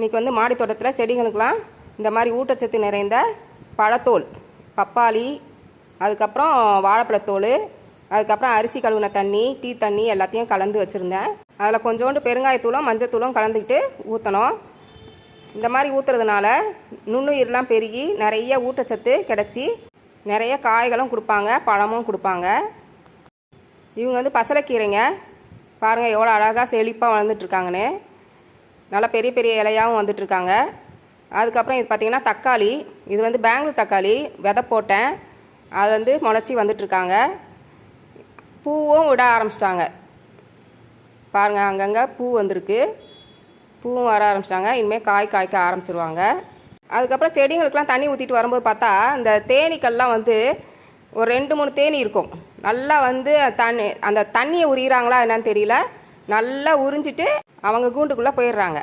இன்றைக்கி வந்து மாடி தோட்டத்தில் செடிகளுக்கெலாம் இந்த மாதிரி ஊட்டச்சத்து நிறைந்த பழத்தோல், பப்பாளி, அதுக்கப்புறம் வாழைப்பழத்தோல், அதுக்கப்புறம் அரிசி கழுவின தண்ணி, டீ தண்ணி எல்லாத்தையும் கலந்து வச்சுருந்தேன். அதில் கொஞ்சோண்டு பெருங்காயத்தூளும் மஞ்சத்தூளும் கலந்துக்கிட்டு ஊற்றணும். இந்த மாதிரி ஊற்றுறதுனால நுண்ணுயிரெலாம் பெருகி நிறைய ஊட்டச்சத்து கிடச்சி நிறைய காய்களும் கொடுப்பாங்க, பழமும் கொடுப்பாங்க. இவங்க வந்து பசலைக்கீரைங்க, பாருங்கள் எவ்வளோ அழகாக செழிப்பாக வளர்ந்துட்டுருக்காங்கன்னு. நல்லா பெரிய பெரிய இலையாகவும் வந்துட்டுருக்காங்க. அதுக்கப்புறம் இது பார்த்திங்கன்னா தக்காளி, இது வந்து பெங்களூர் தக்காளி விதை போட்டேன், அது வந்து முளைச்சி வந்துட்டுருக்காங்க. பூவும் விட ஆரம்பிச்சிட்டாங்க பாருங்கள், அங்கங்கே பூ வந்திருக்கு, பூவும் வர ஆரம்பிச்சிட்டாங்க. இனிமேல் காய்க்க ஆரம்பிச்சிருவாங்க. அதுக்கப்புறம் செடிங்களுக்கெலாம் தண்ணி ஊற்றிட்டு வரும்போது பார்த்தா இந்த தேனீக்கள்லாம் வந்து ஒரு 2-3 தேனி இருக்கும். நல்லா வந்து அந்த தண்ணியை உரிகிறாங்களா என்னன்னு தெரியல, நல்லா உறிஞ்சிட்டு அவங்க கூண்டுக்குள்ளே போயிடுறாங்க.